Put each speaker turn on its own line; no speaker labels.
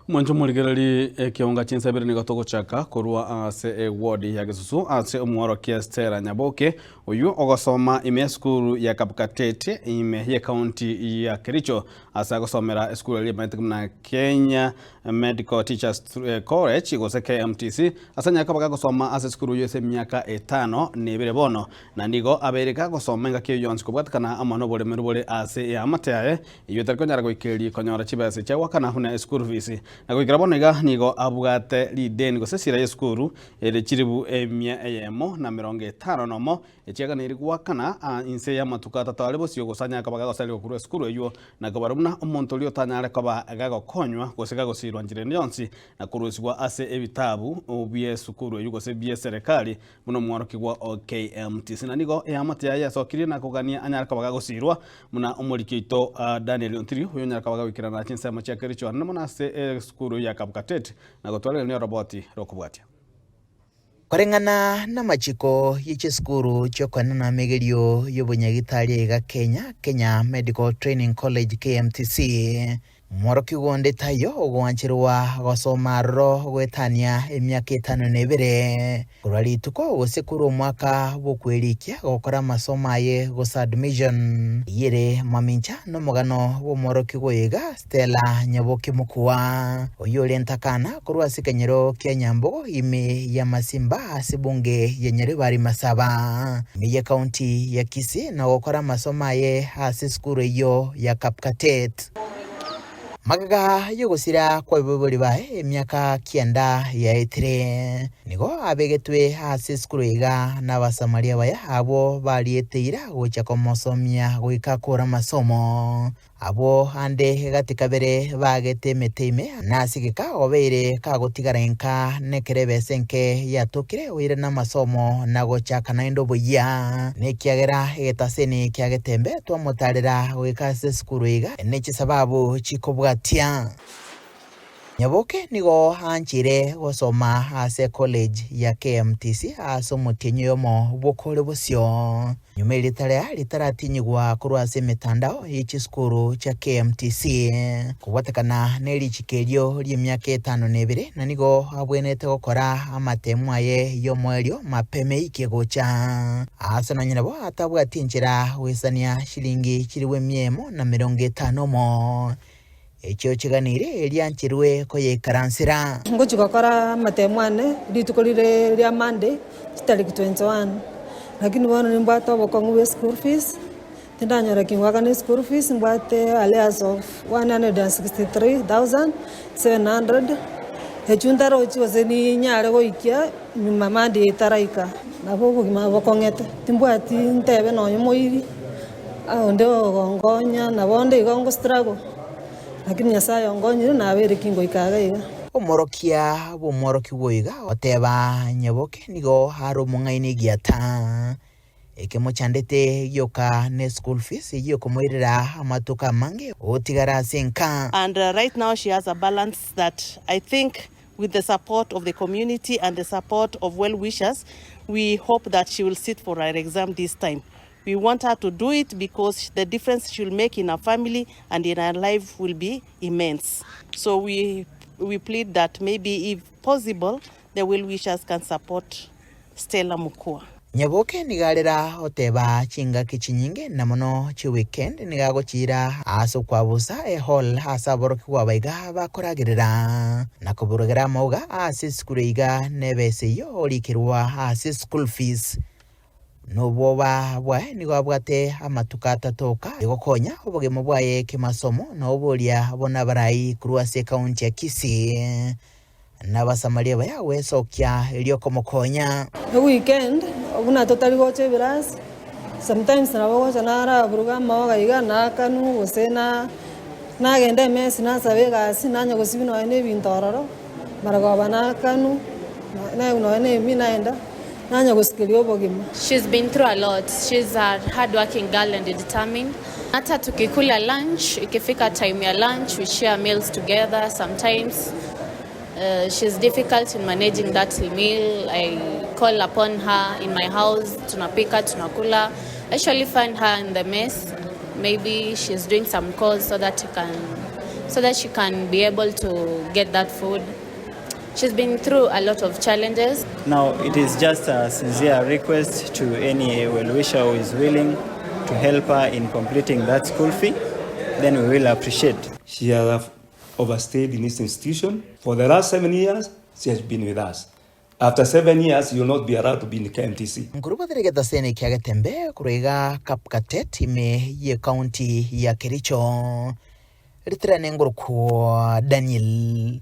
Mwanjo muligerali kionga chinsabiri ni gatogo chaka kurua ase ward ya Gisusu ase umworokia Stella Nyaboke uyu ogosoma ime skulu ya Kapkatete ime ya county ya Kericho ase agosomera skulu ya na Kenya Medical Teachers College gose KMTC ase nyakabaga gosoma ase skulu yose myaka 5 nebire bono na nigo abereka gosoma nga kiyonsi kubwatikana amano bole merubole ase ya mataye iyo tariko nyara goikeri konyora chibase chawa kana huna school fees na kuikira bonega nigo abugate lideni gosesira yeskuru ere chiribu emia eyemo na 50 nomo echiaga niri gwakana inse ya matukata tale bosio gosanya kabaga gosali okuru eskuru eyo na kabarumna omonto lio tanyare kaba agago konywa gosega gosirwa njire yonsi na kurusigwa ase ebitabu obie sukuru eyo gose bie serikali muno mwarokigwa KMTC na nigo eyamata ya sokiri na kugania anyare kabaga gosirwa muna omorikito Daniel Ontiri uyo nyara kabaga wikira na chinsa macha Kericho na muna ase skuru ya Kapkatete na gotwale ni roboti rokubwatia
Korengana na machiko yiche skuru chokwana na megerio yobunyagitari ga Kenya Medical Training College KMTC mworoki gonde tayo ogwanchirwa gosoma ro gwetania emyaka 5 kurali tuko gosekuru mwaka bokwerikia gokora masomo aye gosa admission yere mamincha no mugano wo mworoki goyega Stella Nyaboke mukuwa oyole ntakana kurwa sikanyero Kenyambo ime ya Masimba asibunge yenyere bari masaba miye county ya Kisii na gokora masomo aye asiskuru yo ya Kapkatete Magaga yogosira kwa bibuli bae emyaka 9 ya etire nigo abegetwe ase skulu iga na basamaria baya abo balieteira gocha komosomia goikakora masomo abo ande gatikabere bagete meteme nasigika obeire kagotigarenka nekerebe senke yatokire oire na masomo na gocha kanaindo boya nekiagera etaseni kiagetembe twamutarira goikase skulu iga nechi sababu chikobwatia Nyaboke nigo hanchire gosoma ase college ya KMTC asomutinyo yomo bokole bosio nyumeli tare litaratinyigwa kurwa ase mitandao yichi skuru cha KMTC kubatakana nelichikerio lyemyaka 5 na nigo abwenete gokora amatemu aye yomwelio mapeme ikegocha asana nyinabo atabwatinjira wesania shilingi chiriwe myemo na 50 mo Echo chiganire elianchirwe koye karansira
ngochi gakora matemwane litukolire lya Monday tariki 21 lakini wana nimbata bokongu school fees tindanyora kingwaga ni school fees mbate alias of 163,700 echundaro chiwazeni nyare goikia nyuma Monday taraika nabo bugima bokongete timbwati ntebe noyo moiri onde ogongonya nabonde igongo struggle lakini nyasaye ongonyire na abere kingo ikaga iga
omorokia bomoroki goiga oteba Nyaboke nigo haro mungaine giata ekemochandete yoka ne school fees yokomoirira amatuka mange otigara senka
and right now she has a balance that I think with the support of the community and the support of well wishers we hope that she will sit for her exam this time. We want her to do it because the difference she will make in her family and in her life will be immense. So we plead that maybe if possible, the well-wishers can support Stella Mukua.
Nyaboke nigalera oteba chinga kichinyinge na mono chi weekend nigagochira aso kwabusa hall asaboroki wabaiga bakoragirira na kuburugera moga ase skulu iga nebese yo likirwa ase school fees no boba bwa nigo abwate amatuka atatoka igokonya obogemo bwaye kimasomo no obolia bona barai kurwa se county ya Kisii na basamaria baya wesokia elio komokonya
weekend obuna totally goche biras sometimes na bago nara buruga mawaga iga na kanu osena na gende mes na sabega sinanya gosibino ene bintororo marago bana kanu na uno ene minaenda
She's been through a lot. She's a hard-working girl and determined. Hata tukikula lunch, ikifika time ya lunch, we share meals together. Sometimes she's difficult in managing that meal. I call upon her in my house, tunapika, tunakula. I usually find her in the mess. Maybe she's doing some calls so that so that she can be able to get that food. She's been through a lot of challenges.
Now, it is just a sincere request to any well-wisher who is willing to help her in completing that school fee, then we will appreciate.
She has overstayed in this institution. For the last 7 years, she has been with us. After 7 years, you will not be allowed to be in the KMTC.
Nguruba thirigeta sene kia Gatembe kureiga Kapkatet ime ye county ya Kericho. Ritirane nguruko Daniel